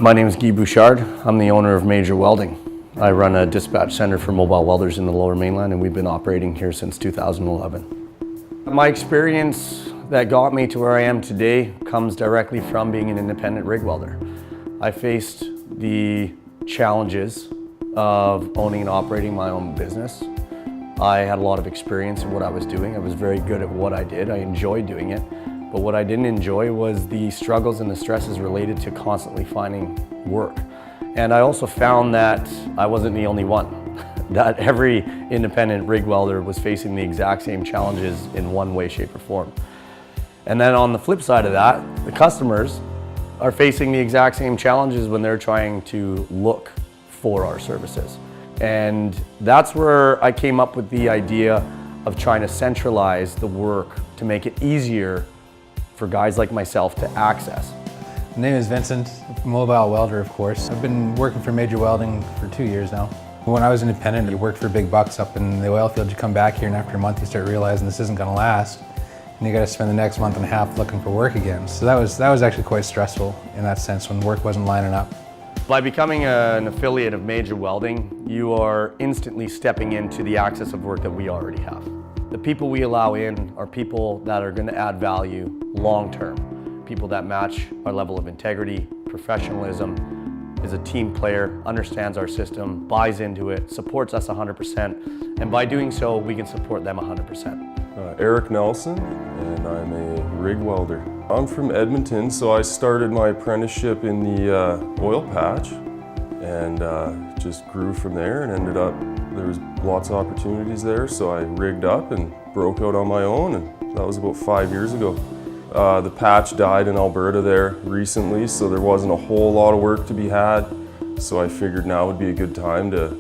My name is Guy Bouchard. I'm the owner of Major Welding. I run a dispatch center for mobile welders in the Lower Mainland, and we've been operating here since 2011. My experience that got me to where I am today comes directly from being an independent rig welder. I faced the challenges of owning and operating my own business. I had a lot of experience in what I was doing. I was very good at what I did. I enjoyed doing it. But what I didn't enjoy was the struggles and the stresses related to constantly finding work. And I also found that I wasn't the only one, that every independent rig welder was facing the exact same challenges in one way, shape, or form. And then on the flip side of that, the customers are facing the exact same challenges when they're trying to look for our services. And that's where I came up with the idea of trying to centralize the work to make it easier for guys like myself to access. My name is Vincent, mobile welder of course. I've been working for Major Welding for 2 years now. When I was independent, you worked for big bucks up in the oil field. You come back here and after a month you start realizing this isn't going to last. And you got to spend the next month and a half looking for work again. So that was actually quite stressful in that sense when work wasn't lining up. By becoming an affiliate of Major Welding, you are instantly stepping into the access of work that we already have. The people we allow in are people that are going to add value long-term. People that match our level of integrity, professionalism, is a team player, understands our system, buys into it, supports us 100%, and by doing so, we can support them 100%. Eric Nelson, and I'm a rig welder. I'm from Edmonton, so I started my apprenticeship in the oil patch and just grew from there and ended up, there was lots of opportunities there, so I rigged up and broke out on my own, and that was about 5 years ago. The patch died in Alberta there recently, so there wasn't a whole lot of work to be had, so I figured now would be a good time to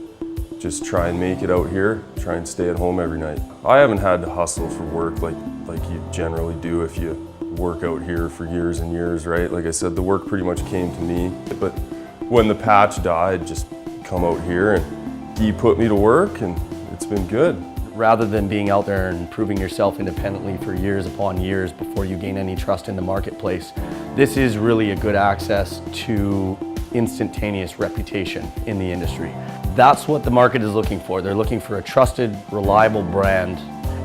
just try and make it out here, try and stay at home every night. I haven't had to hustle for work like you generally do if you work out here for years and years, right? Like I said, the work pretty much came to me, but when the patch died, just come out here and he put me to work and it's been good. Rather than being out there and proving yourself independently for years upon years before you gain any trust in the marketplace, this is really a good access to instantaneous reputation in the industry. That's what the market is looking for. They're looking for a trusted, reliable brand,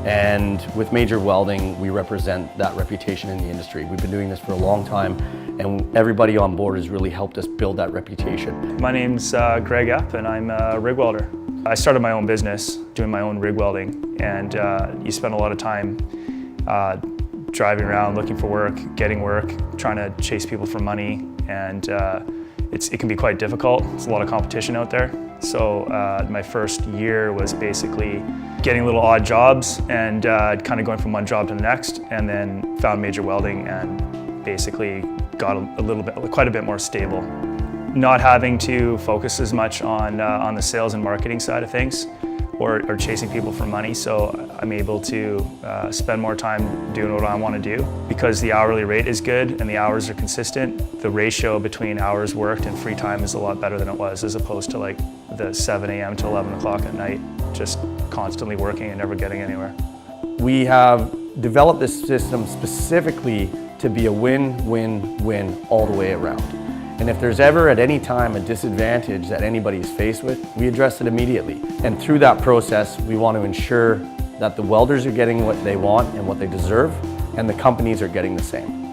and with Major Welding, we represent that reputation in the industry. We've been doing this for a long time, and everybody on board has really helped us build that reputation. My name's Greg Epp, and I'm a rig welder. I started my own business doing my own rig welding, and you spend a lot of time driving around looking for work, getting work, trying to chase people for money, and it can be quite difficult. There's a lot of competition out there. So my first year was basically getting little odd jobs and kind of going from one job to the next, and then found Major Welding and basically got quite a bit more stable. Not having to focus as much on the sales and marketing side of things or chasing people for money, so I'm able to spend more time doing what I want to do. Because the hourly rate is good and the hours are consistent, the ratio between hours worked and free time is a lot better than it was, as opposed to like the 7 a.m. to 11 o'clock at night, just constantly working and never getting anywhere. We have developed this system specifically to be a win-win-win all the way around. And if there's ever at any time a disadvantage that anybody is faced with, we address it immediately. And through that process, we want to ensure that the welders are getting what they want and what they deserve, and the companies are getting the same.